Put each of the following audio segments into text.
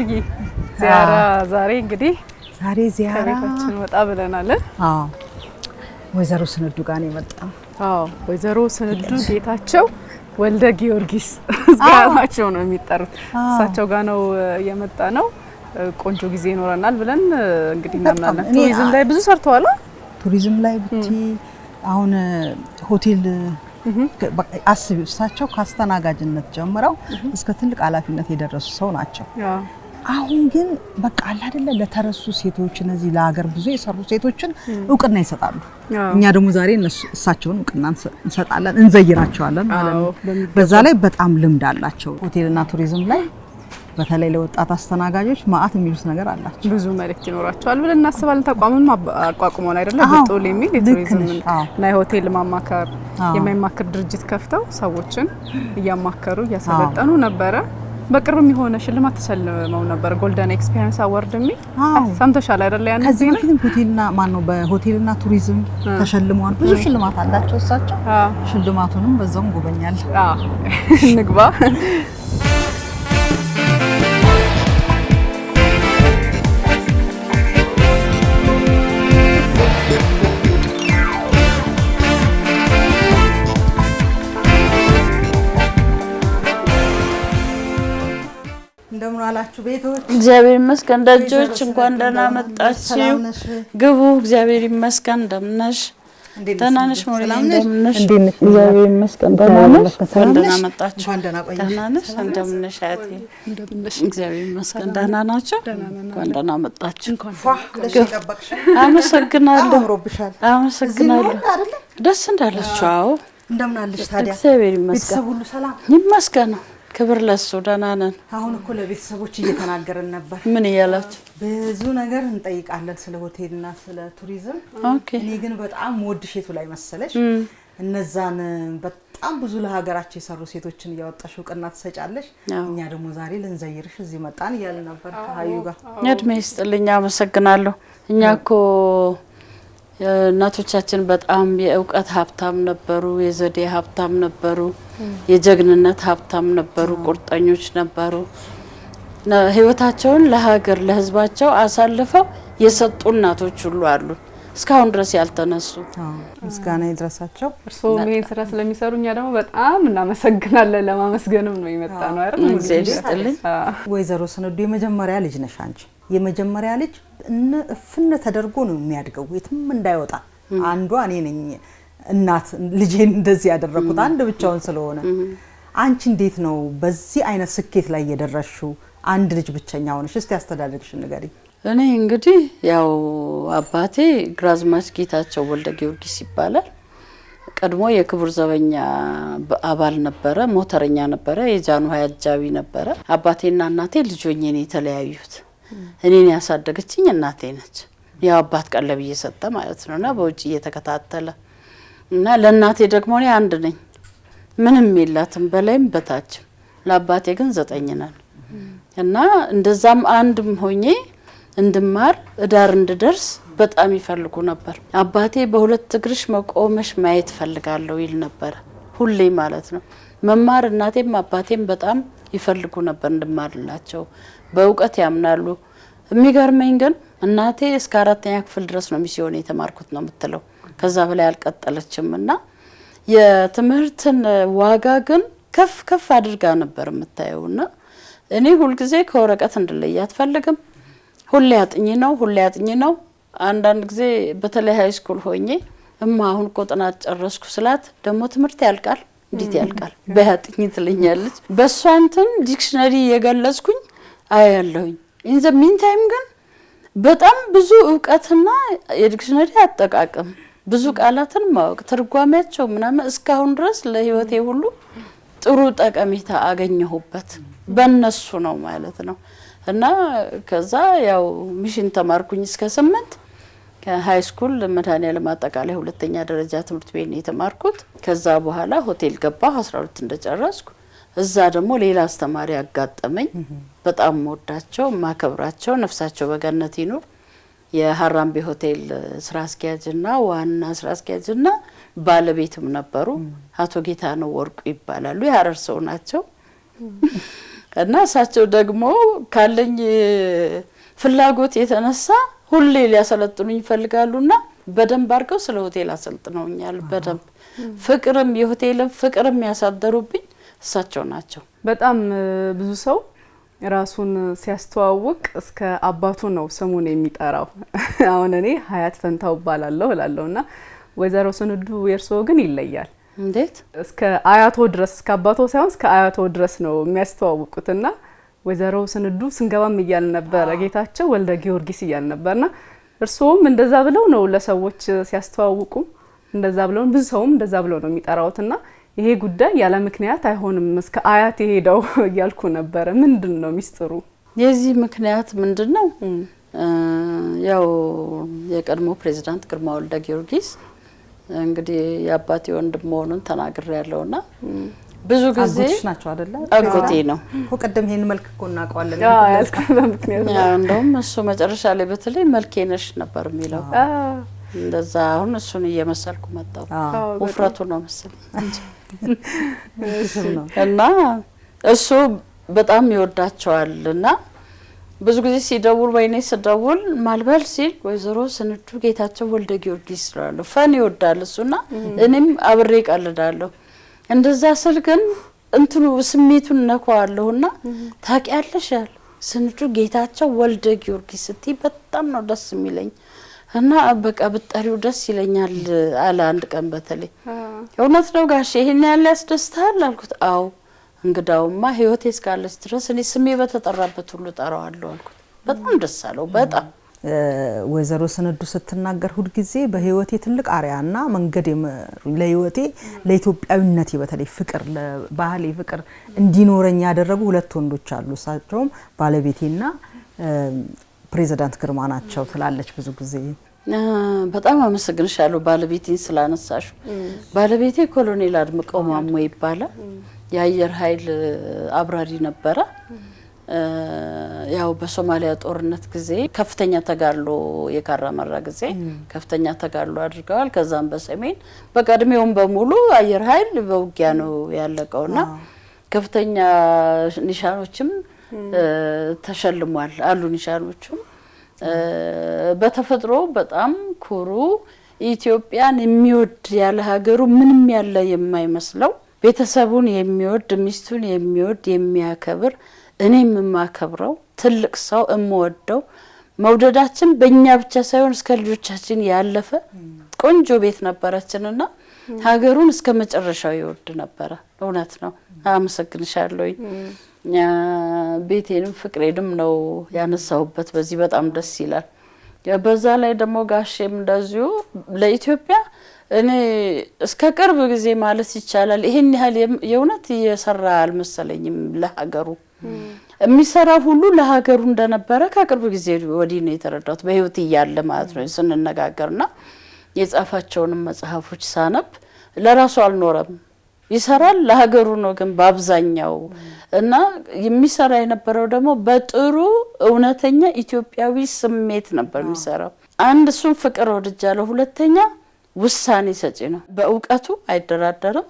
ሙልጊ ዚያራ ዛሬ እንግዲህ ዛሬ ዚያራ ከቤታችን ወጣ ብለናል። አዎ ወይዘሮ ስንዱ ጋር ነው የመጣው። አዎ ወይዘሮ ስንዱ ጌታቸው ወልደ ጊዮርጊስ ጋራቸው ነው የሚጠሩት። እሳቸው ጋር ነው የመጣ ነው። ቆንጆ ጊዜ ይኖረናል ብለን እንግዲህ እናምናለን። ቱሪዝም ላይ ብዙ ሰርተዋል። ቱሪዝም ላይ ብቻ አሁን ሆቴል አስቢው እሳቸው ካስተናጋጅነት ጀምረው እስከ ትልቅ ኃላፊነት የደረሱ ሰው ናቸው። አሁን ግን በቃ አለ አይደለ ለተረሱ ሴቶች እነዚህ ለሀገር ብዙ የሰሩ ሴቶችን እውቅና ይሰጣሉ። እኛ ደግሞ ዛሬ እሳቸውን እውቅና እንሰጣለን እንዘይራቸዋለን ማለት ነው። በዛ ላይ በጣም ልምድ አላቸው። ሆቴልና ቱሪዝም ላይ በተለይ ለወጣት አስተናጋጆች ማአት የሚሉት ነገር አላቸው። ብዙ መልእክት ይኖራቸዋል ብለን እናስባለን። ተቋሙን አቋቁመው አይደለ በጦል የሚል የቱሪዝም እና የሆቴል ማማከር የማይማከር ድርጅት ከፍተው ሰዎችን እያማከሩ እያሰለጠኑ ነበረ። በቅርብም የሆነ ሽልማት ተሰልመው ነበር። ጎልደን ኤክስፒሪየንስ አዋርድ የሚል ሰምተሻል አይደለ? ያን ከዚህ በፊት ሆቴልና ማነው በሆቴልና ቱሪዝም ተሸልመዋል። ብዙ ሽልማት አላቸው እሳቸው። ሽልማቱንም በዛው ጎበኛል። እንግባ። እንደምን አላችሁ ቤቶች? እግዚአብሔር ይመስገን። ደጆች እንኳን ደህና መጣችሁ። ግቡ። እግዚአብሔር ይመስገን። እንደምን ነሽ? ደህና ነሽ? ሞሪ እንደምን ነሽ? እግዚአብሔር ይመስገን። ደህና ነሽ? እንኳን ደህና መጣችሁ። ደህና ነሽ? እንደምን ነሽ? አያቴ እንደምን ነሽ? እግዚአብሔር ይመስገን። ደህና ናችሁ? እንኳን ደህና መጣችሁ። አመሰግናለሁ። አመሰግናለሁ። ደስ እንዳላችሁ። አዎ እንደምን አለሽ ታዲያ? እግዚአብሔር ይመስገን። ቤተሰብ ሁሉ ሰላም ይመስገን። ክብር ለሱ። ደህና ነን። አሁን እኮ ለቤተሰቦች እየተናገረን ነበር። ምን እያላችሁ? ብዙ ነገር እንጠይቃለን ስለ ሆቴልና ስለ ቱሪዝም። እኔ ግን በጣም ወድሽ የቱ ላይ መሰለሽ? እነዛን በጣም ብዙ ለሀገራቸው የሰሩ ሴቶችን እያወጣሽ እውቅና ትሰጫለሽ። እኛ ደግሞ ዛሬ ልንዘይርሽ እዚህ መጣን እያልን ነበር ከሀዩ ጋር። እድሜ ይስጥልኝ። አመሰግናለሁ። እኛ እኮ እናቶቻችን በጣም የእውቀት ሀብታም ነበሩ፣ የዘዴ ሀብታም ነበሩ፣ የጀግንነት ሀብታም ነበሩ፣ ቁርጠኞች ነበሩ። ህይወታቸውን ለሀገር ለህዝባቸው አሳልፈው የሰጡ እናቶች ሁሉ አሉ እስካሁን ድረስ ያልተነሱ። ምስጋና ይድረሳቸው። እርስዎ ይሄን ስራ ስለሚሰሩ እኛ ደግሞ በጣም እናመሰግናለን። ለማመስገንም ነው የመጣ ነው አይደል? እግዚአብሔር ይስጥልኝ። ወይዘሮ ስንዱ የመጀመሪያ ልጅ ነሽ አንቺ። የመጀመሪያ ልጅ እፍነ ተደርጎ ነው የሚያድገው የትም እንዳይወጣ። አንዷ እኔ ነኝ እናት ልጄን እንደዚህ ያደረኩት አንድ ብቻውን ስለሆነ። አንቺ እንዴት ነው በዚህ አይነት ስኬት ላይ የደረሽው? አንድ ልጅ ብቻኛ ሆነሽ እስቲ አስተዳደግሽን ንገሪ። እኔ እንግዲህ ያው አባቴ ግራዝማች ጌታቸው ወልደ ጊዮርጊስ ይባላል። ቀድሞ የክቡር ዘበኛ አባል ነበረ፣ ሞተረኛ ነበረ፣ የጃንሆይ አጃቢ ነበረ። አባቴና እናቴ ልጆኜ ነው የተለያዩት። እኔን ያሳደገችኝ እናቴ ነች። ያው አባት ቀለብ እየሰጠ ማለት ነውና በውጭ እየተከታተለ እና ለእናቴ ደግሞ እኔ አንድ ነኝ፣ ምንም የላትም በላይም በታችም። ለአባቴ ግን 9 ነን እና እንደዛም አንድም ሆኜ እንድማር እዳር እንድደርስ በጣም ይፈልጉ ነበር። አባቴ በሁለት እግርሽ መቆመሽ ማየት ፈልጋለሁ ይል ነበር ሁሌ ማለት ነው። መማር እናቴም አባቴም በጣም ይፈልጉ ነበር እንድማርላቸው። በእውቀት ያምናሉ። የሚገርመኝ ግን እናቴ እስከ 4ኛ ክፍል ድረስ ነው ሚስዮን የተማርኩት ነው የምትለው። ከዛ በላይ አልቀጠለችምና የትምህርትን ዋጋ ግን ከፍ ከፍ አድርጋ ነበር የምታየውና እኔ ሁሉ ጊዜ ከወረቀት እንድለይ አትፈልግም። ሁሌ አጥኚ ነው። አንዳንድ ጊዜ በተለይ ሃይ ስኩል ሆኜ አሁን እኮ ጥናት ጨረስኩ ስላት ደግሞ ትምህርት ያልቃል እንዴት ያልቃል በያጥኚ ትለኛለች። በሷንተን ዲክሽነሪ የገለጽኩኝ አያለሁኝ። ኢን ዘ ሚን ታይም ግን በጣም ብዙ ዕውቀትና የዲክሽነሪ አጠቃቀም ብዙ ቃላትን ማወቅ ትርጓሜያቸው ምናምን እስካሁን ድረስ ለህይወቴ ሁሉ ጥሩ ጠቀሜታ አገኘሁበት በእነሱ ነው ማለት ነው። እና ከዛ ያው ሚሽን ተማርኩኝ እስከ 8 ከሃይ ስኩል መድኃኔዓለም አጠቃላይ 2ኛ ደረጃ ትምህርት ቤት ነው የተማርኩት። ከዛ በኋላ ሆቴል ገባሁ 12 እንደጨረስኩ። እዛ ደግሞ ሌላ አስተማሪ አጋጠመኝ። በጣም ወዳቸው ማከብራቸው ነፍሳቸው በገነት ይኑር የሐራምቤ ሆቴል ስራ አስኪያጅና ዋና ስራ አስኪያጅና ባለቤትም ነበሩ። አቶ ጌታነው ወርቁ ይባላሉ። የሐረር ሰው ናቸው። እና እሳቸው ደግሞ ካለኝ ፍላጎት የተነሳ ሁሌ ሊያሰለጥኑኝ ይፈልጋሉና በደንብ አድርገው ስለ ሆቴል አሰልጥነውኛል። በደንብ ፍቅርም የሆቴልም ፍቅርም ያሳደሩብኝ እሳቸው ናቸው። በጣም ብዙ ሰው ራሱን ሲያስተዋውቅ እስከ አባቱ ነው ስሙን የሚጠራው። አሁን እኔ ሀያት ፈንታው እባላለሁ እላለሁና ወይዘሮ ስንዱ የርሶ ግን ይለያል። እንዴት? እስከ አያቶ ድረስ እስከ አባቶ ሳይሆን እስከ አያቶ ድረስ ነው የሚያስተዋውቁትና ወይዘሮ ስንዱ ስንገባም እያል ነበር ጌታቸው ወልደ ጊዮርጊስ እያል ነበርና እርሶም እንደዛ ብለው ነው ለሰዎች ሲያስተዋውቁ እንደዛ ብለው ብዙ ሰውም እንደዛ ብለው ነው የሚጠራውትና ይሄ ጉዳይ ያለ ምክንያት አይሆንም እስከ አያት ሄደው እያልኩ ነበር። ምንድነው ሚስጥሩ? የዚህ ምክንያት ምንድነው? ያው የቀድሞ ፕሬዝዳንት ግርማ ወልደ ጊዮርጊስ እንግዲህ የአባቴ ወንድም መሆኑን ተናግሬያለሁና ብዙ ጊዜ አጎትሽ ናቸው አይደለ? አጎቴ ነው እኮ ቀደም ይሄን መልክ እኮ እናውቀዋለን። ያልኩ በምክንያት እንደውም እሱ መጨረሻ ላይ በተለይ መልኬ ነሽ ነበር የሚለው። እንደዛ አሁን እሱን እየመሰልኩ መጣሁ። ውፍረቱ ነው መሰለኝ እና እሱ በጣም ይወዳቸዋልና ብዙ ጊዜ ሲደውል ወይኔ ስደውል ማልበል ሲል ወይዘሮ ስንዱ ጌታቸው ወልደ ጊዮርጊስ ይላሉ። ፈን ይወዳል እሱና እኔም አብሬ ቀልዳለሁ። እንደዛ ስል ግን እንትኑ ስሜቱን ነካዋለሁና ታውቂያለሽ ያለ ስንዱ ጌታቸው ወልደ ጊዮርጊስ ስቲ በጣም ነው ደስ የሚለኝ እና በቃ ብጠሪው ደስ ይለኛል አለ። አንድ ቀን በተለይ እውነት ነው ጋሽ ይሄን ያለ ያስደስታል አልኩት። አዎ እንግዳውማ ህይወቴ እስካለች ድረስ እኔ ስሜ በተጠራበት ሁሉ ጠራዋለሁ አልኩት። በጣም ደስ አለው። በጣም ወይዘሮ ስንዱ ስትናገር ሁሉ ጊዜ በህይወቴ ትልቅ አሪያና መንገድ ለህይወቴ ለኢትዮጵያዊነቴ በተለይ ፍቅር ለባህሌ ፍቅር እንዲኖረኝ ያደረጉ ሁለት ወንዶች አሉ። እሳቸውም ባለቤቴና ፕሬዝዳንት ግርማ ናቸው ትላለች ብዙ ጊዜ። በጣም አመሰግንሻለሁ ባለቤቴን ስላነሳሽ። ባለቤቴ ኮሎኔል አድምቀው ማሞ ይባላል። የአየር ኃይል አብራሪ ነበረ። ያው በሶማሊያ ጦርነት ጊዜ ከፍተኛ ተጋድሎ የካራማራ ጊዜ ከፍተኛ ተጋድሎ አድርገዋል። ከዛም በሰሜን በቀድሜውም በሙሉ አየር ኃይል በውጊያ ነው ያለቀውና ከፍተኛ ኒሻኖችም ተሸልሟል አሉ። ኒሻኖቹም በተፈጥሮ በጣም ኩሩ ኢትዮጵያን የሚወድ ያለ ሀገሩ ምንም ያለ የማይመስለው ቤተሰቡን የሚወድ ሚስቱን የሚወድ የሚያከብር እኔም የማከብረው ትልቅ ሰው እምወደው መውደዳችን በእኛ ብቻ ሳይሆን እስከ ልጆቻችን ያለፈ ቆንጆ ቤት ነበረችንና ሀገሩን እስከ መጨረሻው ይወድ ነበር። እውነት ነው። አመሰግንሻለሁ። ቤቴንም ፍቅሬንም ነው ያነሳውበት። በዚህ በጣም ደስ ይላል። በዛ ላይ ደግሞ ጋሼም እንደዚሁ ለኢትዮጵያ እኔ እስከ ቅርብ ጊዜ ማለት ይቻላል ይሄን ያህል የእውነት እየሰራ አልመሰለኝም። ለሀገሩ የሚሰራ ሁሉ ለሀገሩ እንደነበረ ከቅርብ ጊዜ ወዲህ ነው የተረዳሁት። በህይወት እያለ ማለት ነው ስንነጋገርና የጻፋቸውን መጽሐፎች ሳነብ ለራሱ አልኖረም። ይሰራል ለሀገሩ ነው ግን በአብዛኛው እና የሚሰራ የነበረው ደግሞ በጥሩ እውነተኛ ኢትዮጵያዊ ስሜት ነበር የሚሰራው። አንድ እሱን ፍቅር ወድጃለሁ። ሁለተኛ ውሳኔ ሰጪ ነው። በእውቀቱ አይደራደርም።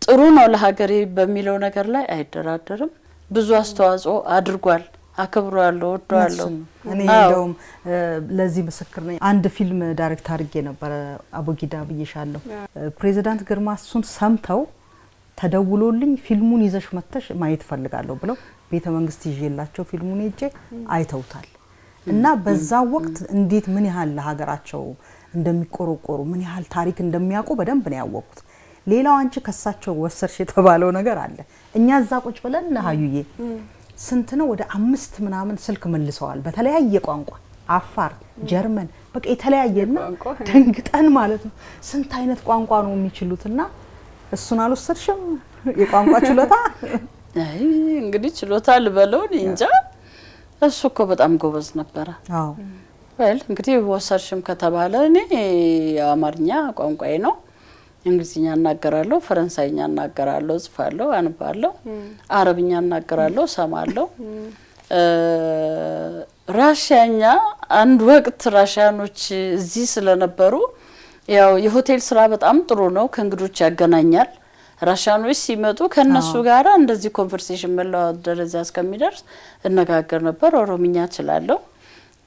ጥሩ ነው ለሀገሬ በሚለው ነገር ላይ አይደራደርም። ብዙ አስተዋጽኦ አድርጓል። አከብሯለሁ፣ ወደዋለሁ። እኔ እንደውም ለዚህ ምስክር ነኝ። አንድ ፊልም ዳይሬክት አድርጌ ነበር አቡጊዳ ብዬሻለሁ። ፕሬዝዳንት ግርማ እሱን ሰምተው ተደውሎልኝ ፊልሙን ይዘሽ መተሽ ማየት ፈልጋለሁ ብለው ቤተ መንግስት ይዤላቸው ፊልሙን ሄጄ አይተውታል። እና በዛ ወቅት እንዴት ምን ያህል ለሀገራቸው እንደሚቆረቆሩ ምን ያህል ታሪክ እንደሚያውቁ በደንብ ነው ያወቁት። ሌላው አንቺ ከሳቸው ወሰርሽ የተባለው ነገር አለ። እኛ እዛ ቁጭ ብለን ለሃዩዬ ስንት ነው ወደ 5 ምናምን ስልክ መልሰዋል በተለያየ ቋንቋ አፋር፣ ጀርመን በቃ የተለያየና ደንግጠን ማለት ነው። ስንት አይነት ቋንቋ ነው የሚችሉትና እሱን አልወሰርሽም የቋንቋ ችሎታ? አይ እንግዲህ ችሎታ ልበለው እንጃ። እሱ እኮ በጣም ጎበዝ ነበር። አዎ ወል እንግዲህ ወሰርሽም ከተባለ እኔ አማርኛ ቋንቋዬ ነው። እንግሊዝኛ እናገራለሁ፣ ፈረንሳይኛ እናገራለሁ፣ ጽፋለሁ፣ አንባለሁ፣ አረብኛ እናገራለሁ፣ ሰማለሁ። ራሽያኛ አንድ ወቅት ራሽያኖች እዚህ ስለነበሩ ያው የሆቴል ስራ በጣም ጥሩ ነው፣ ከእንግዶች ያገናኛል ራሻኖች ሲመጡ ከነሱ ጋራ እንደዚህ ኮንቨርሴሽን መለዋወጥ ደረጃ እስከሚደርስ እነጋገር ነበር። ኦሮምኛ እችላለሁ፣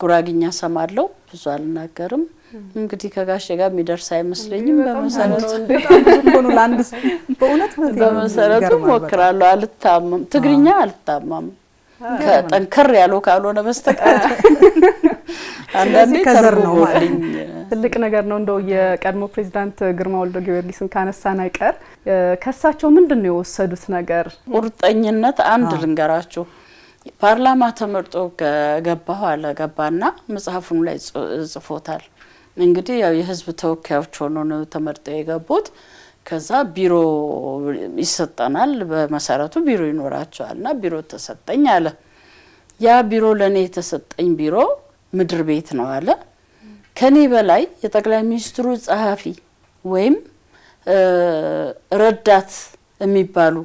ጉራግኛ ሰማለሁ፣ ብዙ አልናገርም። እንግዲህ ከጋሼ ጋር የሚደርስ አይመስለኝም። በመሰረቱ ሞክራለሁ። አልታማም፣ ትግርኛ አልታማም ከጠንከር ያለው ካልሆነ በስተቀር አንዳንዴ ከዘር ነው ማለት ትልቅ ነገር ነው። እንደው የቀድሞ ፕሬዝዳንት ግርማ ወልደ ጊዮርጊስን ካነሳን አይቀር ከሳቸው ምንድነው የወሰዱት ነገር? ቁርጠኝነት። አንድ ልንገራችሁ፣ ፓርላማ ተመርጦ ገባሁ አለ ገባና መጽሐፉን ላይ ጽፎታል። እንግዲህ ያው የህዝብ ተወካዮች ሆኖ ነው ተመርጠው የገቡት። ከዛ ቢሮ ይሰጣናል፣ በመሰረቱ ቢሮ ይኖራቸዋልና ቢሮ ተሰጠኝ አለ። ያ ቢሮ ለኔ የተሰጠኝ ቢሮ ምድር ቤት ነው አለ። ከኔ በላይ የጠቅላይ ሚኒስትሩ ጸሐፊ ወይም ረዳት የሚባሉ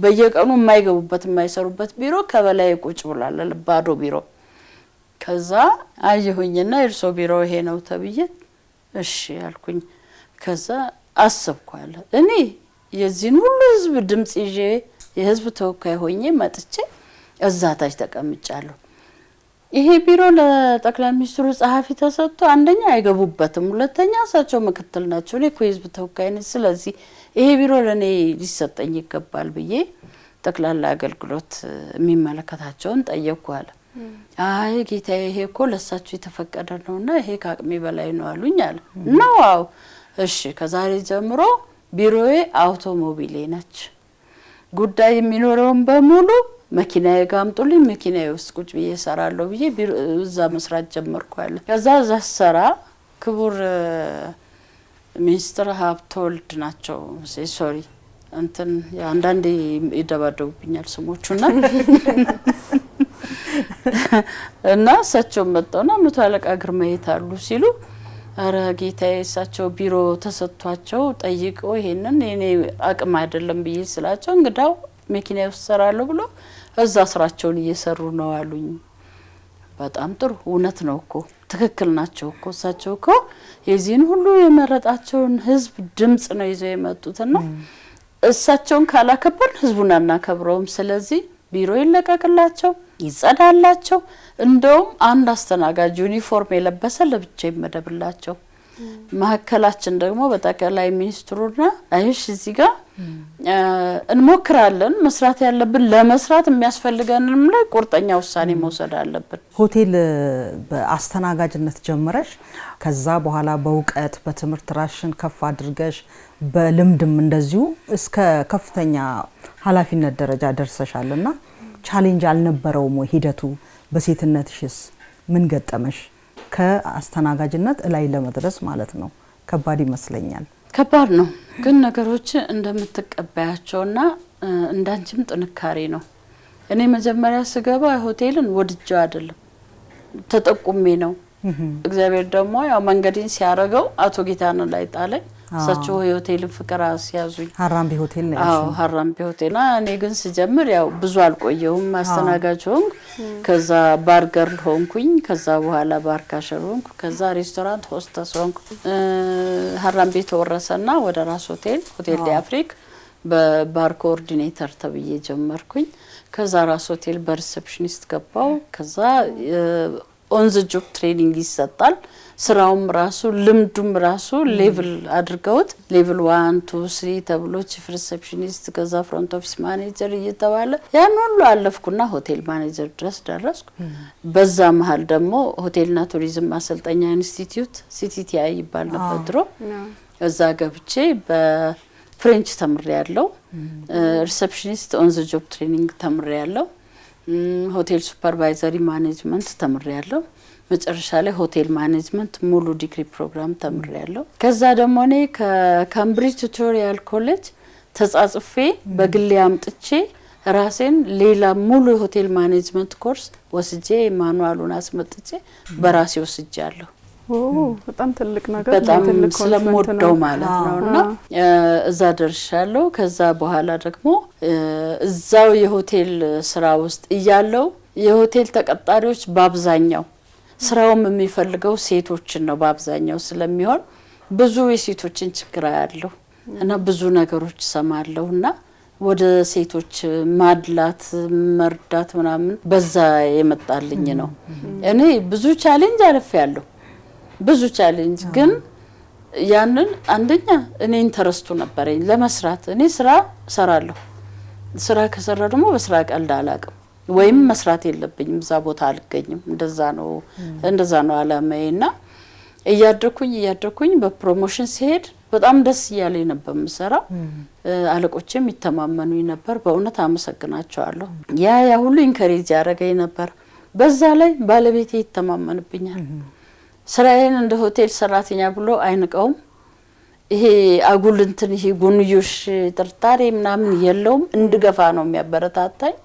በየቀኑ የማይገቡበት የማይሰሩበት ቢሮ ከበላይ ቁጭ ብሏል፣ ባዶ ቢሮ። ከዛ አየሁኝና እርሶ ቢሮ ይሄ ነው ተብዬ እሺ ያልኩኝ። ከዛ አሰብኳለ እኔ የዚህን ሁሉ ህዝብ ድምጽ ይዤ የህዝብ ተወካይ ሆኜ መጥቼ እዛ ታች ተቀምጫለሁ። ይሄ ቢሮ ለጠቅላይ ሚኒስትሩ ጸሐፊ ተሰጥቶ አንደኛ አይገቡበትም፣ ሁለተኛ እሳቸው ምክትል ናቸው፣ እኔ እኮ የህዝብ ተወካይ ነኝ። ስለዚህ ይሄ ቢሮ ለኔ ሊሰጠኝ ይገባል ብዬ ጠቅላላ አገልግሎት የሚመለከታቸውን ጠየቅኩ አለ። አይ ጌታዬ ይሄ እኮ ለእሳቸው የተፈቀደ ነውና ይሄ ከአቅሜ በላይ ነው አሉኝ አለ። ነው አዎ እሺ፣ ከዛሬ ጀምሮ ቢሮዬ አውቶሞቢሌ ነች፣ ጉዳይ የሚኖረውን በሙሉ መኪናዬ ጋር አምጡልኝ፣ መኪናዬ ውስጥ ቁጭ ብዬ እሰራለሁ ብዬ እዛ መስራት ጀመርኩ አለ። ከዛ እዛ ሰራ ክቡር ሚኒስትር ሀብተወልድ ናቸው ሶሪ እንትን አንዳንዴ ይደባደቡብኛል ስሞቹና እና እሳቸው መጣውና መቶ አለቃ ግርማ የታሉ ሲሉ አረ ጌታዬ እሳቸው ቢሮ ተሰጥቷቸው ጠይቀው ይሄንን የኔ አቅም አይደለም ብዬ ስላቸው እንግዳው መኪናዬ ውስጥ እሰራለሁ ብሎ እዛ ስራቸውን እየሰሩ ነው አሉኝ። በጣም ጥሩ፣ እውነት ነው እኮ ትክክል ናቸው እኮ እሳቸው እኮ የዚህን ሁሉ የመረጣቸውን ህዝብ ድምጽ ነው ይዘው የመጡትና እሳቸውን ካላከበርን ህዝቡን አናከብረውም። ስለዚህ ቢሮ ይለቀቅላቸው፣ ይጸዳላቸው፣ እንደውም አንድ አስተናጋጅ ዩኒፎርም የለበሰ ለብቻ ይመደብላቸው። ማከላችን ደግሞ በጠቅላይ ሚኒስትሩና አይሽ እዚህ ጋር እንሞክራለን። መስራት ያለብን ለመስራት የሚያስፈልገንም ላይ ቁርጠኛ ውሳኔ መውሰድ አለብን። ሆቴል በአስተናጋጅነት ጀምረሽ ከዛ በኋላ በእውቀት በትምህርት ራሽን ከፍ አድርገሽ በልምድም እንደዚሁ እስከ ከፍተኛ ኃላፊነት ደረጃ ደርሰሻልና ቻሌንጅ አልነበረውም ወይ ሂደቱ? በሴትነትሽስ ምን ገጠመሽ? ከአስተናጋጅነት ላይ ለመድረስ ማለት ነው። ከባድ ይመስለኛል። ከባድ ነው፣ ግን ነገሮች እንደምትቀበያቸውና እንዳንቺም ጥንካሬ ነው። እኔ መጀመሪያ ስገባ ሆቴልን ወድጄው አይደለም ተጠቁሜ ነው። እግዚአብሔር ደግሞ ያው መንገዴን ሲያረገው አቶ ጌታነው ላይ ጣለኝ። እሳቸው የሆቴልን ፍቅር አስያዙኝ። ሀራምቤ ሆቴል ነው። አዎ ሀራምቤ ሆቴልና እኔ ግን ስጀምር ያው ብዙ አልቆየሁም። አስተናጋጅ ሆንኩ፣ ከዛ ባር ገርል ሆንኩኝ፣ ከዛ በኋላ ባር ካሸር ሆንኩ፣ ከዛ ሬስቶራንት ሆስተስ ሆንኩ። ሀራምቤ ተወረሰና ወደ ራስ ሆቴል ዲ አፍሪክ በባር ኮኦርዲኔተር ተብዬ ጀመርኩኝ። ከዛ ራስ ሆቴል በሪሴፕሽኒስት ገባው። ከዛ ኦን ዘ ጆብ ትሬኒንግ ይሰጣል። ስራውም ራሱ ልምዱም ራሱ ሌቭል አድርገውት ሌቭል 1 2 3 ተብሎ ቺፍ ሪሴፕሽኒስት ከዛ ፍሮንት ኦፊስ ማኔጀር እየተባለ ያን ሁሉ አለፍኩና ሆቴል ማኔጀር ድረስ ደረስኩ። በዛ መሃል ደግሞ ሆቴልና ቱሪዝም ማሰልጠኛ ኢንስቲትዩት ሲቲቲአይ ይባል ነበር ድሮ። እዛ ገብቼ በፍሬንች ተምሬያለሁ። ሪሴፕሽኒስት ኦን ዘ ጆብ ትሬኒንግ ተምሬያለሁ። ሆቴል ሱፐርቫይዘሪ ማኔጅመንት ተምሬያለሁ። መጨረሻ ላይ ሆቴል ማኔጅመንት ሙሉ ዲግሪ ፕሮግራም ተምሬያለሁ። ከዛ ደግሞ እኔ ከካምብሪጅ ቱቶሪያል ኮሌጅ ተጻጽፌ በግሌ አምጥቼ ራሴን ሌላ ሙሉ ሆቴል ማኔጅመንት ኮርስ ወስጄ ማኑዋሉን አስመጥቼ በራሴ ወስጃለሁ። በጣም ትልቅ ነገር፣ በጣም ስለምወደው ማለት ነውና እዛ ደርሻለሁ። ከዛ በኋላ ደግሞ እዛው የሆቴል ስራ ውስጥ እያለው የሆቴል ተቀጣሪዎች በአብዛኛው ስራውም የሚፈልገው ሴቶችን ነው በአብዛኛው ስለሚሆን ብዙ የሴቶችን ችግር ያለው እና ብዙ ነገሮች ሰማለሁና ወደ ሴቶች ማድላት መርዳት ምናምን በዛ የመጣልኝ ነው። እኔ ብዙ ቻሌንጅ አልፌያለሁ ብዙ ቻሌንጅ ግን ያንን አንደኛ እኔ ኢንተረስቱ ነበረኝ ለመስራት እኔ ስራ ሰራለሁ ስራ ከሰራ ደግሞ በስራ ቀልድ አላቅም ወይም መስራት የለብኝም እዛ ቦታ አልገኝም እንደዛ ነው አላማዬና እያደኩኝ በፕሮሞሽን ሲሄድ በጣም ደስ ያለኝ ነበር መስራው አለቆቼም ይተማመኑኝ ነበር በእውነት አመሰግናቸዋለሁ ያ ሁሉ ኢንከሬጅ ያደረገኝ ነበር በዛ ላይ ባለቤቴ ይተማመንብኛል ስራዬን እንደ ሆቴል ሰራተኛ ብሎ አይንቀውም ይሄ አጉል እንትን ይሄ ጎንዮሽ ጥርጣሬ ምናምን የለውም እንድገፋ ነው የሚያበረታታኝ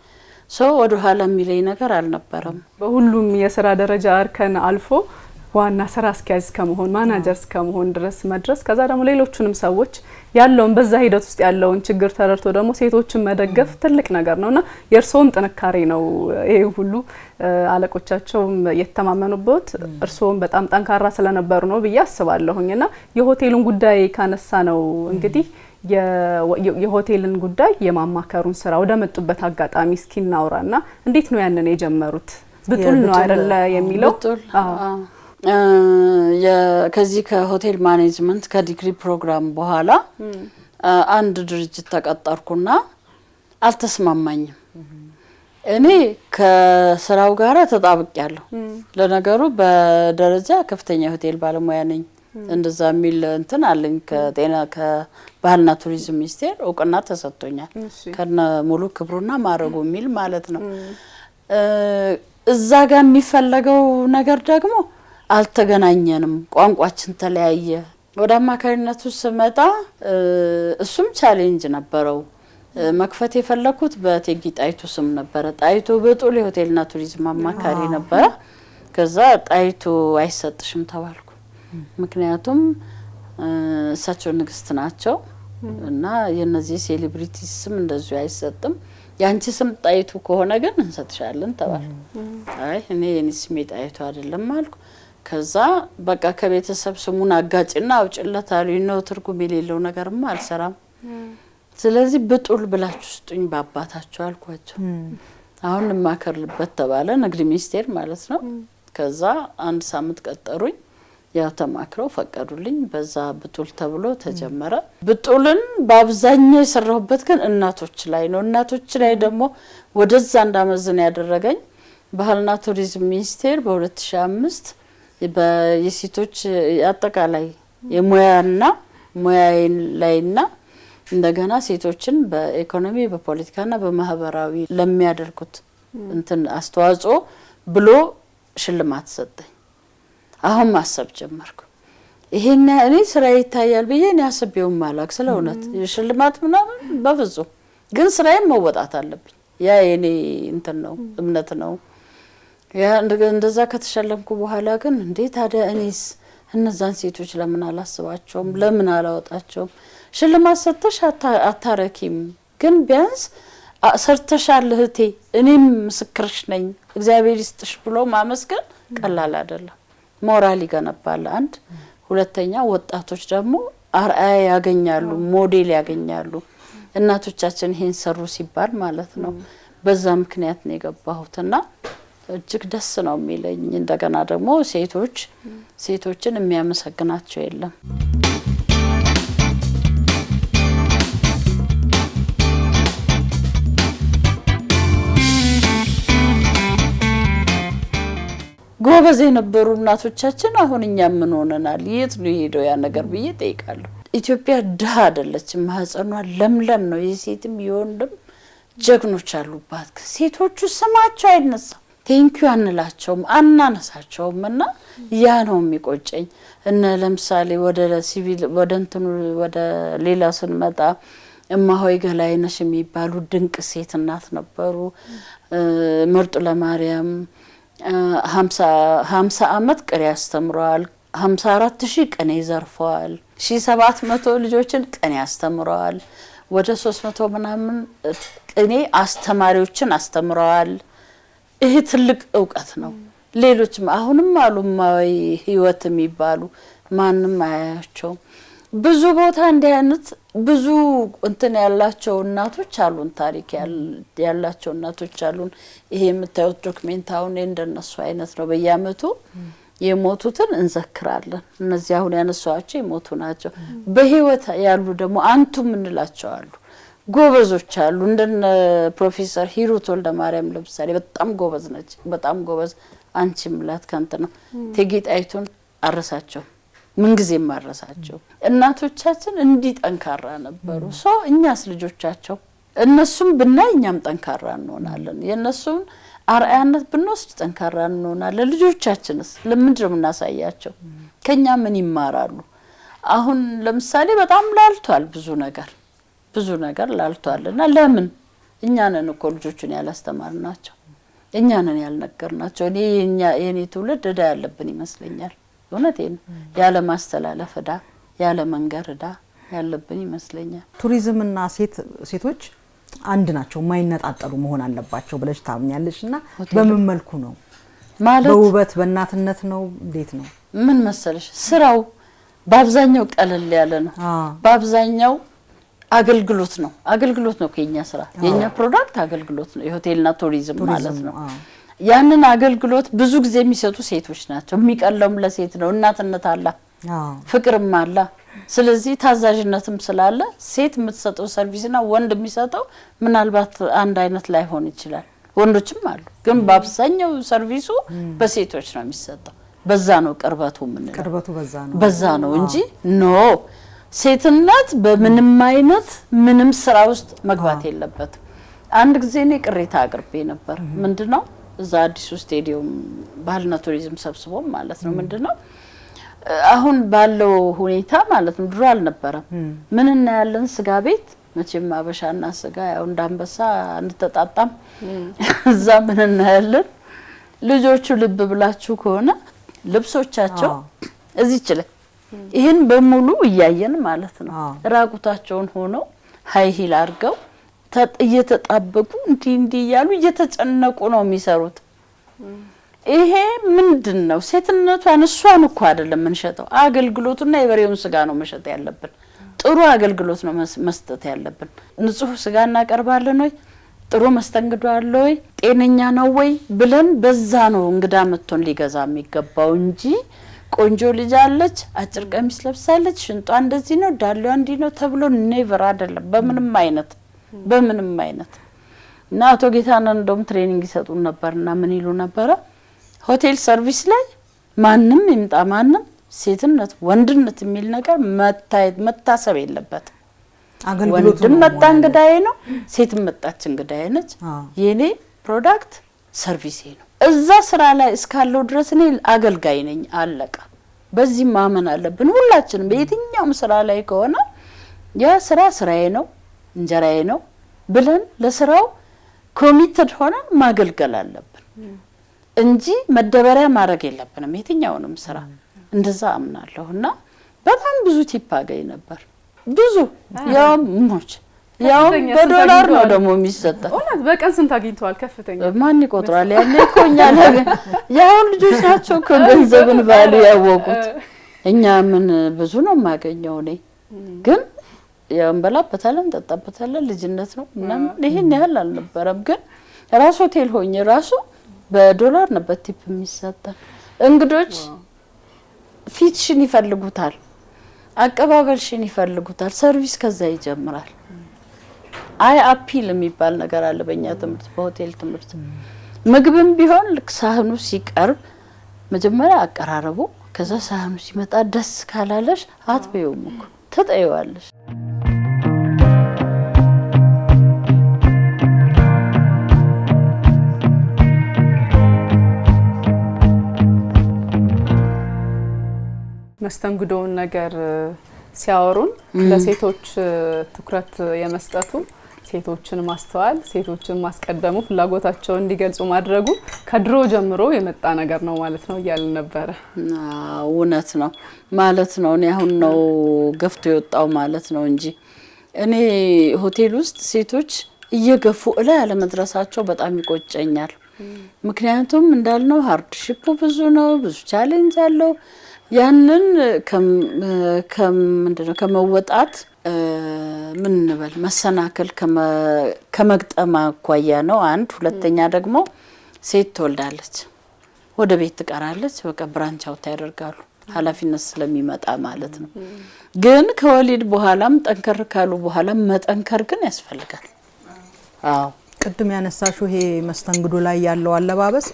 ሰው ወደ ኋላ የሚለኝ ነገር አልነበረም በሁሉም የሥራ ደረጃ አርከን አልፎ ዋና ስራ አስኪያጅ ከመሆን ማናጀርስ ከመሆን ድረስ መድረስ ከዛ ደግሞ ሌሎችንም ሰዎች ያለውን በዛ ሂደት ውስጥ ያለውን ችግር ተረድቶ ደግሞ ሴቶችን መደገፍ ትልቅ ነገር ነውና የርሶም ጥንካሬ ነው ይሄ ሁሉ አለቆቻቸውም የተማመኑበት እርሶም በጣም ጠንካራ ስለነበሩ ነው ብዬ አስባለሁኝና የሆቴሉን ጉዳይ ካነሳ ነው እንግዲህ የሆቴልን ጉዳይ የማማከሩን ስራ ወደ መጡበት አጋጣሚ እስኪናውራና እንዴት ነው ያንን የጀመሩት ብጡል ነው አይደለ የሚለው ከዚህ ከሆቴል ማኔጅመንት ከዲግሪ ፕሮግራም በኋላ አንድ ድርጅት ተቀጠርኩና አልተስማማኝም እኔ ከስራው ጋራ ተጣብቄያለሁ ለነገሩ በደረጃ ከፍተኛ ሆቴል ባለሙያ ነኝ እንደዛ ሚል እንትን አለኝ ከጤና ከባህልና ቱሪዝም ሚኒስቴር እውቅና ተሰጥቶኛል ከነ ሙሉ ክብሩና ማረጉ ሚል ማለት ነው እዛ ጋር የሚፈልገው ነገር ደግሞ አልተገናኘንም ቋንቋችን ተለያየ ወደ አማካሪነቱ ስመጣ እሱም ቻሌንጅ ነበረው መክፈት የፈለኩት በቴጊ ጣይቱ ስም ነበር ጣይቱ በጡል የሆቴልና ቱሪዝም አማካሪ ነበር ከዛ ጣይቱ አይሰጥሽም ተባልኩ ምክንያቱም እሳቸው ንግስት ናቸው እና የነዚህ ሴሌብሪቲስ ስም እንደዚህ አይሰጥም ያንቺ ስም ጣይቱ ከሆነ ግን እንሰጥሻለን ተባልኩ አይ እኔ የኔ ስም ጣይቱ አይደለም አልኩ ከዛ በቃ ከቤተሰብ ስሙን አጋጭና አውጭለታል ነው ትርጉም የሌለው ነገርማ አልሰራም ስለዚህ ብጡል ብላችሁ ስጡኝ ባባታችሁ አልኳቸው አሁን ማከርልበት ተባለ ንግድ ሚኒስቴር ማለት ነው ከዛ አንድ ሳምንት ቀጠሩኝ ያው ተማክረው ፈቀዱልኝ በዛ ብጡል ተብሎ ተጀመረ ብጡልን በአብዛኛው የሰራሁበት ግን እናቶች ላይ ነው እናቶች ላይ ደግሞ ወደዛ እንዳመዝን ያደረገኝ ባህልና ቱሪዝም ሚኒስቴር በ2005 በየሴቶች አጠቃላይ የሙያና ሙያዬን ላይና እንደገና ሴቶችን በኢኮኖሚ በፖለቲካና በማህበራዊ ለሚያደርጉት እንትን አስተዋጽኦ ብሎ ሽልማት ሰጠኝ አሁን ማሰብ ጀመርኩ ይሄን እኔ ስራ ይታያል ብዬ እኔ አስቤው ማላክ ስለውነት ሽልማት ምናምን በፍጹም ግን ስራዬን መወጣት አለብኝ ያ የኔ እንትን ነው እምነት ነው ያ እንደዛ ከተሸለምኩ በኋላ ግን እንዴት ታዲያ እኔስ እነዛን ሴቶች ለምን አላስባቸውም ለምን አላወጣቸውም ሽልማት ሰጥተሽ አታረኪም ግን ቢያንስ ሰርተሻል እህቴ እኔም ምስክርሽ ነኝ እግዚአብሔር ይስጥሽ ብሎ ማመስገን ቀላል አይደለም ሞራል ይገነባል አንድ ሁለተኛ ወጣቶች ደግሞ አርአያ ያገኛሉ ሞዴል ያገኛሉ እናቶቻችን ይሄን ሰሩ ሲባል ማለት ነው በዛ ምክንያት ነው የገባሁትና እጅግ ደስ ነው የሚለኝ እንደገና ደግሞ ሴቶችን የሚያመሰግናቸው የለም ጎበዝ የነበሩ እናቶቻችን አሁን እኛ ምን ሆነናል የት ነው ሄደው ያ ነገር ብዬ ጠይቃለሁ ኢትዮጵያ ድሃ አይደለችም ማህፀኗ ለምለም ነው የሴትም የወንድም ጀግኖች አሉባት ሴቶቹ ስማቸው አይነሳም ቴንኪው አንላቸውም አናነሳቸውምና ያ ነው የሚቆጨኝ እነ ለምሳሌ ወደ ሲቪል ወደ ሌላ ስንመጣ እማሆይ ገላይነሽ የሚባሉ ድንቅ ሴት እናት ነበሩ መርጡ ለማርያም 50 አመት ቅኔ ያስተምረዋል 54000 ቅኔ ዘርፈዋል 1700 ልጆችን ቅኔ ያስተምረዋል ወደ 300 ምናምን ቅኔ አስተማሪዎችን አስተምረዋል ይሄ ትልቅ ዕውቀት ነው ሌሎችም አሁንም አሉ ማይ ህይወት የሚባሉ ማንንም አያያቸው ብዙ ቦታ እንዲህ አይነት ብዙ እንትን ያላቸው እናቶች አሉን፣ ታሪክ ያላቸው እናቶች አሉን። ይሄ የምታዩት ዶክሜንት አሁን እንደነሱ አይነት ነው። በየአመቱ የሞቱትን እንዘክራለን። እነዚህ አሁን ያነሷቸው የሞቱ ናቸው። በህይወት ያሉ ደግሞ አንቱ ምንላቸው አሉ፣ ጎበዞች አሉ። እንደነ ፕሮፌሰር ሂሩት ወልደማርያም ለምሳሌ በጣም ጎበዝ ነች፣ በጣም ጎበዝ። አንቺ ምላት ካንተ ነው። እቴጌ ጣይቱን አረሳቸው፣ ምን ጊዜ ማረሳቸው። እናቶቻችን እንዲህ ጠንካራ ነበሩ። እኛስ ልጆቻቸው እነሱም ብናይ እኛም ጠንካራ እንሆናለን። የነሱን አርአያነት ብንወስድ ጠንካራ እንሆናለን። ልጆቻችንስ ለምንድን ነው የምናሳያቸው? ከኛ ምን ይማራሉ? አሁን ለምሳሌ በጣም ላልቷል ብዙ ነገር ላልቷልና ለምን እኛ ነን እኮ ልጆቹን ያላስተማርናቸው፣ እኛ ነን ያልነገርናቸው። የኔ ትውልድ እዳ ያለብን ይመስለኛል። እውነቴን ያለ ማስተላለፍ እዳ፣ ያለ መንገር እዳ ያለብን ይመስለኛል። ቱሪዝምና ሴቶች አንድ ናቸው፣ የማይነጣጠሉ መሆን አለባቸው ብለሽ ታምኛለሽና በምን መልኩ ነው ማለት? በውበት በእናትነት ነው? እንዴት ነው? ምን መሰለሽ ስራው በአብዛኛው ቀለል ያለ ነው። በአብዛኛው አገልግሎት ነው ከኛ ስራ። የኛ ፕሮዳክት አገልግሎት ነው፣ የሆቴልና ቱሪዝም ማለት ነው። ያንን አገልግሎት ብዙ ጊዜ የሚሰጡ ሴቶች ናቸው። የሚቀለሙ ለሴት ነው። እናትነት አለ፣ ፍቅርም አለ። ስለዚህ ታዛዥነትም ስላለ ሴት የምትሰጠው ሰርቪስና ወንድ የሚሰጠው ምናልባት አንድ አይነት ላይሆን ይችላል። ወንዶችም አሉ፣ ግን በአብዛኛው ሰርቪሱ በሴቶች ነው የሚሰጠው። በዛ ነው ቅርበቱ በዛ ነው እንጂ ሴትነት በምንም አይነት ምንም ስራ ውስጥ መግባት የለበትም። አንድ ጊዜ እኔ ቅሬታ አቅርቤ ነበር። ምንድነው እዛ አዲሱ ስቴዲየም ባህልና ቱሪዝም ሰብስቦ ማለት ነው። ምንድነው አሁን ባለው ሁኔታ ማለት ነው፣ ድሮ አልነበረም። ምን እናያለን? ስጋ ቤት መቼም አበሻና ስጋ ያው እንዳንበሳ እንተጣጣም። እዛ ምን እናያለን? ልጆቹ ልብ ብላችሁ ከሆነ ልብሶቻቸው እዚህ ይችላል ይሄን በሙሉ እያየን ማለት ነው። ራቁታቸውን ሆነው ሃይ ሂል አድርገው እየተጣበቁ እንዲህ ያሉ እየተጨነቁ ነው የሚሰሩት። ይሄ ምንድነው? ሴትነቷን እሷን እኮ አይደለም እንሸጠው፣ አገልግሎቱና የበሬውን ስጋ ነው መሸጥ ያለብን። ጥሩ አገልግሎት ነው መስጠት ያለብን። ንጹህ ስጋ እናቀርባለን ወይ? ጥሩ መስተንግዶ አለ ወይ? ጤነኛ ነው ወይ ብለን በዛ ነው እንግዳ መጥቶን ሊገዛ የሚገባው እንጂ ቆንጆ ልጅ አለች፣ አጭር ቀሚስ ለብሳለች፣ ሽንጧ እንደዚህ ነው፣ ዳሌዋ እንዲህ ነው ተብሎ ኔቨር አይደለም። በምንም አይነት እና አቶ ጌታነህ እንደውም ትሬኒንግ ይሰጡን ነበርና ምን ይሉ ነበር? ሆቴል ሰርቪስ ላይ ማንም ይምጣ ማንም ሴትነት ወንድነት የሚል ነገር መታሰብ የለበትም። ወንድም መጣ እንግዳዬ ነው፣ ሴትም መጣች እንግዳዬ ነች። የኔ ፕሮዳክት ሰርቪስ ነው። እዛ ስራ ላይ እስካለው ድረስ እኔ አገልጋይ ነኝ፣ አለቀ። በዚህ ማመን አለብን ሁላችንም። በየትኛውም ስራ ላይ ከሆነ ያ ስራዬ ነው፣ እንጀራዬ ነው ብለን ለስራው ኮሚትድ ሆነን ማገልገል አለብን እንጂ መደበሪያ ማድረግ የለብንም የትኛውንም ስራ። እንደዛ አምናለሁና በጣም ብዙ ቲፕ አገኝ ነበር። ብዙ ያው በዶላር ነው ደግሞ የሚሰጠው። እውነት በቀን ስንት አግኝተዋል? ከፍተኛ ማን ይቆጥራል? ያኔ ኮኛ ያው ልጆች ናቸው ከገንዘብን ባሉ ያወቁት። እኛ ምን ብዙ ነው የማገኘው እኔ ግን ያው እንበላበታለን እንጠጣበታለን፣ ልጅነት ነው እና ይሄን ያህል አልነበረም። ግን ራስ ሆቴል ሆኜ ራሱ በዶላር ነበር ቲፕ የሚሰጠው። እንግዶች ፊትሽን ይፈልጉታል፣ አቀባበልሽን ይፈልጉታል። ሰርቪስ ከዛ ይጀምራል። አይ አፒል የሚባል ነገር አለ በእኛ ትምህርት፣ በሆቴል ትምህርት። ምግብም ቢሆን ልክ ሳህኑ ሲቀርብ መጀመሪያ አቀራረቡ፣ ከዛ ሳህኑ ሲመጣ ደስ ካላለሽ አትበይውም እኮ ትጠይዋለሽ። መስተንግዶውን ነገር ሲያወሩን ለሴቶች ትኩረት የመስጠቱ፣ ሴቶችን ማስተዋል፣ ሴቶችን ማስቀደሙ፣ ፍላጎታቸውን እንዲገልጹ ማድረጉ ከድሮ ጀምሮ የመጣ ነገር ነው ማለት ነው እያልን ነበር። እውነት ነው ማለት ነው። እኔ አሁን ነው ገፍቶ የወጣው ማለት ነው እንጂ እኔ ሆቴል ውስጥ ሴቶች እየገፉ እላ ያለ መድረሳቸው በጣም ይቆጨኛል። ምክንያቱም እንዳልነው ሃርድሺፑ ብዙ ነው፣ ብዙ ቻሌንጅ አለው። ያንን ከምንድነው ከመወጣት ምን እንበል መሰናከል ከመግጠም አኳያ ነው አንድ። ሁለተኛ ደግሞ ሴት ትወልዳለች፣ ወደ ቤት ትቀራለች፣ በቃ ብራንች አውት ያደርጋሉ ኃላፊነት ስለሚመጣ ማለት ነው። ግን ከወሊድ በኋላም ጠንከር ካሉ በኋላም መጠንከር ግን ያስፈልጋል። አዎ ቅድም ያነሳሹ ይሄ መስተንግዶ ላይ ያለው አለባበስ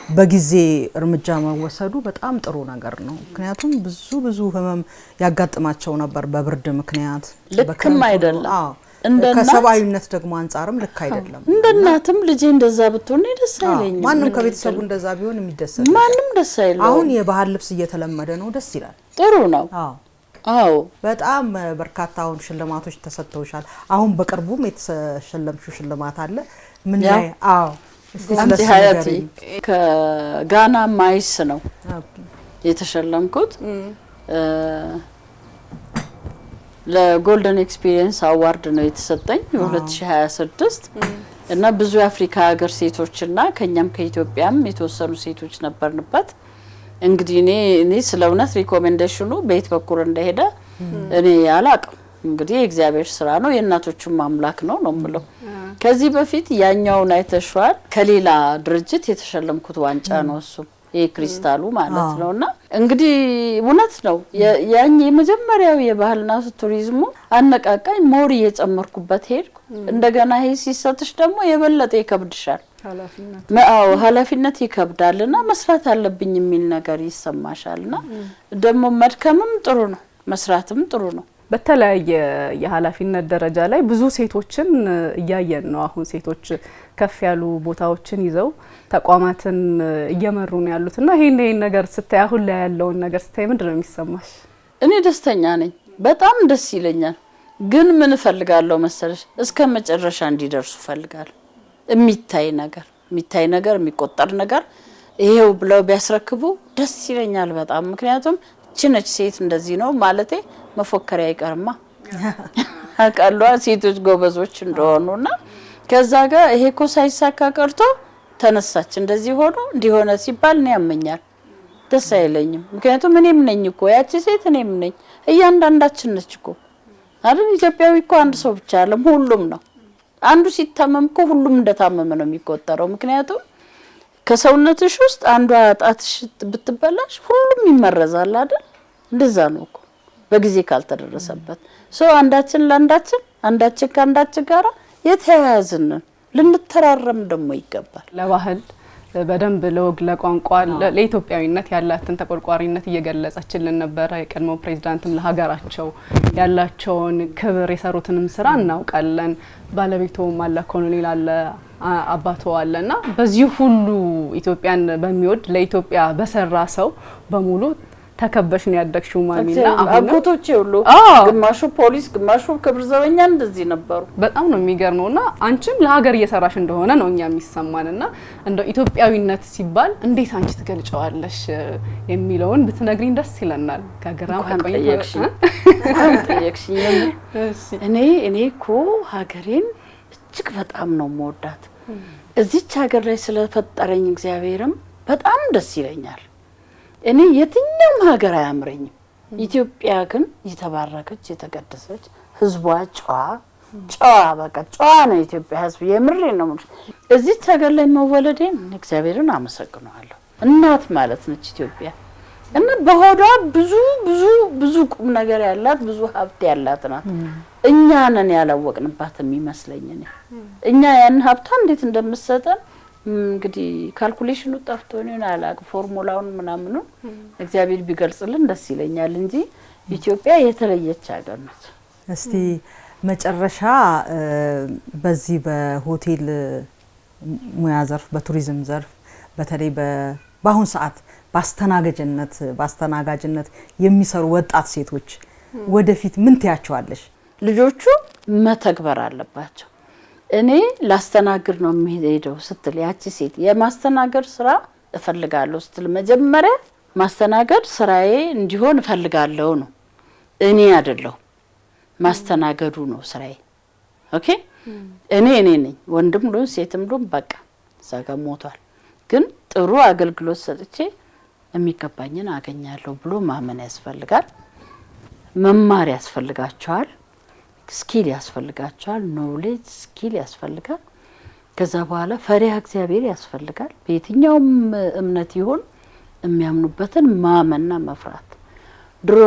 በጊዜ እርምጃ መወሰዱ በጣም ጥሩ ነገር ነው። ምክንያቱም ብዙ ህመም ያጋጥማቸው ነበር በብርድ ምክንያት። ልክም አይደለም ከሰብአዊነት ደግሞ አንጻርም ልክ አይደለም። እንደ እናትም ልጄ እንደዛ ብትሆን ደስ አይለኝም። ማንም ከቤተሰቡ እንደዛ ቢሆን የሚደሰት ማንም ደስ አይለው። አሁን የባህል ልብስ እየተለመደ ነው፣ ደስ ይላል፣ ጥሩ ነው። አዎ በጣም በርካታ አሁን ሽልማቶች ተሰጥተውሻል። አሁን በቅርቡም የተሸለምሽው ሽልማት አለ። ምን ላይ? አዎ አንቺ ሀያቲ ከጋና ማይስ ነው የተሸለምኩት። ለጎልደን ኤክስፒሪየንስ አዋርድ ነው የተሰጠኝ 2026 እና ብዙ የአፍሪካ ሀገር ሴቶችና ከኛም ከኢትዮጵያም የተወሰኑ ሴቶች ነበርንበት። እንግዲህ እኔ ስለውነት ሪኮሜንዴሽኑ በየት በኩል እንደሄደ እኔ አላቅም። እንግዲህ የእግዚአብሔር ስራ ነው፣ የእናቶቹም አምላክ ነው የምለው። ከዚህ በፊት ያኛውን አይተሽዋል። ከሌላ ድርጅት የተሸለምኩት ዋንጫ ነው እሱ የክሪስታሉ ማለት ነውና እንግዲህ እውነት ነው ያኝ የመጀመሪያው የባህልና ቱሪዝሙ አነቃቃኝ ሞር እየጨመርኩበት ሄድኩ። እንደገና ይሄ ሲሰጥሽ ደግሞ የበለጠ ይከብድሻል። ኃላፊነት ይከብዳልና መስራት አለብኝ የሚል ነገር ይሰማሻልና ደግሞ መድከምም ጥሩ ነው፣ መስራትም ጥሩ ነው። በተለያየ የኃላፊነት ደረጃ ላይ ብዙ ሴቶችን እያየን ነው። አሁን ሴቶች ከፍ ያሉ ቦታዎችን ይዘው ተቋማትን እየመሩ ነው ያሉትና ይሄን ነገር ስታይ አሁን ላይ ያለውን ነገር ስታይ ምንድነው የሚሰማሽ? እኔ ደስተኛ ነኝ፣ በጣም ደስ ይለኛል። ግን ምን ፈልጋለሁ መሰለሽ እስከ መጨረሻ እንዲደርሱ ፈልጋለሁ። የሚታይ ነገር የሚቆጠር ነገር ይሄው ብለው ቢያስረክቡ ደስ ይለኛል በጣም። ምክንያቱም ችነች ሴት እንደዚህ ነው ማለቴ መፎከሪያ አይቀርማ አቃሏ ሴቶች ጎበዞች እንደሆኑና ከዛ ጋር ይሄ እኮ ሳይሳካ ቀርቶ ተነሳች እንደዚህ ሆኖ እንዲሆነ ሲባል ነው ያመኛል፣ ደስ አይለኝም። ምክንያቱም እኔም ነኝ እኮ ያቺ ሴት እኔም ነኝ፣ እያንዳንዳችን ነች እኮ አይደል? ኢትዮጵያዊ እኮ አንድ ሰው ብቻ አይደለም፣ ሁሉም ነው። አንዱ ሲታመም እኮ ሁሉም እንደታመመ ነው የሚቆጠረው። ምክንያቱም ከሰውነትሽ ውስጥ አንዷ ጣትሽ ብትበላሽ ሁሉም ይመረዛል አይደል? እንደዛ ነው እኮ በጊዜ ካልተደረሰበት ሰው አንዳችን ለአንዳችን አንዳችን ከአንዳችን ጋራ የተያያዝን ልንተራረም ደግሞ ይገባል። ለባህል በደንብ ለወግ ለቋንቋ ለኢትዮጵያዊነት ያላትን ተቆርቋሪነት እየገለጸችልን ነበር። የቀድሞ ፕሬዝዳንትም ለሀገራቸው ያላቸውን ክብር የሰሩትንም ስራ እናውቃለን። ባለቤቶም አለ ኮሎኔል አለ አባቶ አለና በዚህ ሁሉ ኢትዮጵያን በሚወድ ለኢትዮጵያ በሰራ ሰው በሙሉ ተከበሽ ነው ያደግሽው ማሚና አጎቶቼ ሁሉ ግማሹ ፖሊስ ግማሹ ክብር ዘበኛ እንደዚህ ነበሩ። በጣም ነው የሚገርመውና አንቺም ለሀገር እየሰራሽ እንደሆነ ነው እኛ የሚሰማንና እንደው ኢትዮጵያዊነት ሲባል እንዴት አንቺ ትገልጫዋለሽ የሚለውን ብትነግሪኝ ደስ ይለናል። ከግራም ጠየቅሽኝ። እኔ እኮ ሀገሬን እጅግ በጣም ነው የምወዳት። እዚች ሀገር ላይ ስለፈጠረኝ እግዚአብሔርም በጣም ደስ ይለኛል። እኔ የትኛውም ሀገር አያምረኝም። ኢትዮጵያ ግን የተባረከች የተቀደሰች ህዝቧ ጨዋ በቃ ጨዋ ነው ኢትዮጵያ ህዝብ። የምሬ ነው። እዚህ ሀገር ላይ መወለዴን እግዚአብሔርን አመሰግናለሁ። እናት ማለት ነች ኢትዮጵያ እና በሆዷ ብዙ ቁም ነገር ያላት ብዙ ሀብት ያላት ናት። እኛ ነን ያላወቅንባት የሚመስለኝ እኛ ያን ሀብታ እንዴት እንደምትሰጠን እንግዲህ ካልኩሌሽኑ ጠፍቶ ነው አላቅ ፎርሙላውን ምናምኑ እግዚአብሔር ቢገልጽልን ደስ ይለኛል እንጂ ኢትዮጵያ የተለየች ሀገር ነች። እስቲ መጨረሻ በዚህ በሆቴል ሙያ ዘርፍ በቱሪዝም ዘርፍ በተለይ በአሁን ሰዓት ባስተናጋጅነት የሚሰሩ ወጣት ሴቶች ወደፊት ምን ትያቸዋለሽ? ልጆቹ መተግበር አለባቸው። እኔ ላስተናግድ ነው የሚሄደው ስትል ያቺ ሴት የማስተናገድ ስራ እፈልጋለሁ ስትል መጀመሪያ ማስተናገድ ስራዬ እንዲሆን እፈልጋለሁ ነው። እኔ አይደለሁ ማስተናገዱ ነው ስራዬ። ኦኬ እኔ ነኝ ወንድም ሉን ሴትም ሉን በቃ ዘጋ ሞቷል። ግን ጥሩ አገልግሎት ሰጥቼ የሚገባኝን አገኛለሁ ብሎ ማመን ያስፈልጋል። መማር ያስፈልጋቸዋል። ስኪል ያስፈልጋቸዋል። ኖሌጅ ስኪል ያስፈልጋል። ከዛ በኋላ ፈሪሃ እግዚአብሔር ያስፈልጋል። በየትኛውም እምነት ይሁን የሚያምኑበትን ማመንና መፍራት። ድሮ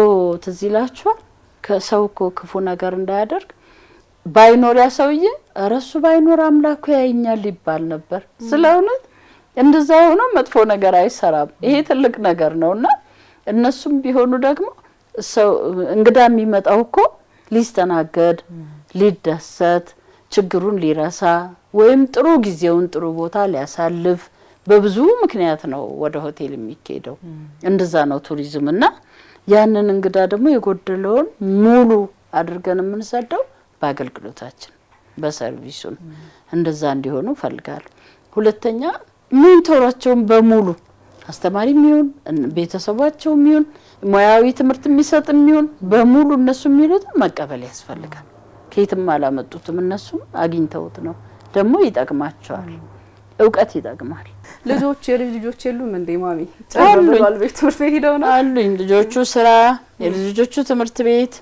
ትዝ ይላችኋል ከሰው እኮ ክፉ ነገር እንዳያደርግ ባይኖር ያ ሰውዬ እረሱ ባይኖር አምላኩ ያየኛል ይባል ነበር። ስለእውነት እንደዛ ሆኖ መጥፎ ነገር አይሰራም። ይሄ ትልቅ ነገር ነውና እነሱም ቢሆኑ ደግሞ ሰው እንግዳ የሚመጣው እኮ ሊስተናገድ ሊደሰት ችግሩን ሊረሳ ወይም ጥሩ ጊዜውን ጥሩ ቦታ ሊያሳልፍ በብዙ ምክንያት ነው ወደ ሆቴል የሚሄደው። እንደዛ ነው ቱሪዝምና ያንን እንግዳ ደግሞ የጎደለውን ሙሉ አድርገን የምንሰደው በአገልግሎታችን በሰርቪሱን እንደዛ እንዲሆኑ ፈልጋለሁ። ሁለተኛ ሜንቶራቸውን በሙሉ አስተማሪም ይሁን ቤተሰባቸውም ይሁን ሙያዊ ትምህርት የሚሰጥም ይሁን በሙሉ እነሱ የሚሉት መቀበል ያስፈልጋል። ከየትም አላመጡትም እነሱም አግኝተውት ነው። ደግሞ ይጠቅማቸዋል። እውቀት ይጠቅማል። ልጆች የልጅ ልጆች የሉም እንዴ ማሚ? ጨርሰዋል ቤት ትምህርት ቤት ሄደው ነው አሉኝ። ልጆቹ ስራ የልጆቹ ትምህርት ቤት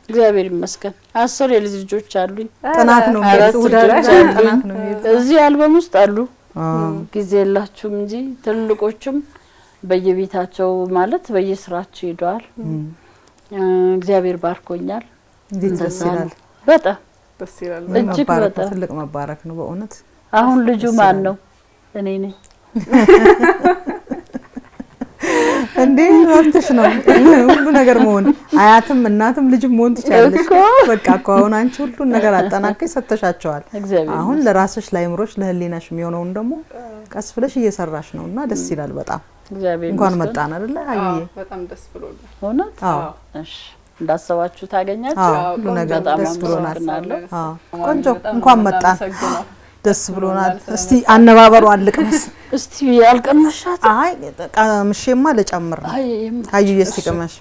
እግዚአብሔር ይመስገን 10 የልጅ ልጆች አሉኝ። ጥናት ነው ጥናት ነው። እዚህ አልበም ውስጥ አሉ። ጊዜ የላችሁም እንጂ ትልቆቹም በየቤታቸው ማለት በየስራቸው ሄደዋል። እግዚአብሔር ባርኮኛል። ደስ ይላል። በጣም ደስ ይላል። እጅግ በጣም ትልቅ መባረክ ነው በእውነት። አሁን ልጁ ማን ነው? እኔ ነኝ እንዴ ወጥሽ ነው ሁሉ ነገር መሆን አያትም እናትም ልጅም መሆን ትችላለሽ። በቃ እኮ አሁን አንቺ ሁሉ ነገር አጠናቀሽ ሰጥተሻቸዋል። አሁን ለራስሽ ላይምሮሽ ለህሊናሽ የሚሆነውን ደግሞ ቀስ ብለሽ እየሰራሽ ነውና ደስ ይላል በጣም። እንኳን መጣን አይደለ? አይዬ በጣም ደስ ብሎናል። እውነት? እሺ እንዳሰባችሁ ታገኛችሁ። ሁሉ ነገር ደስ ብሎናል። ቆንጆ እንኳን መጣን። ደስ ብሎናል። እስቲ አነባበሩ አልቀመስ እስቲ ያልቀመሻት አይ ቀምሼማ ልጨምር ነው። አይ እስቲ ቀመሽ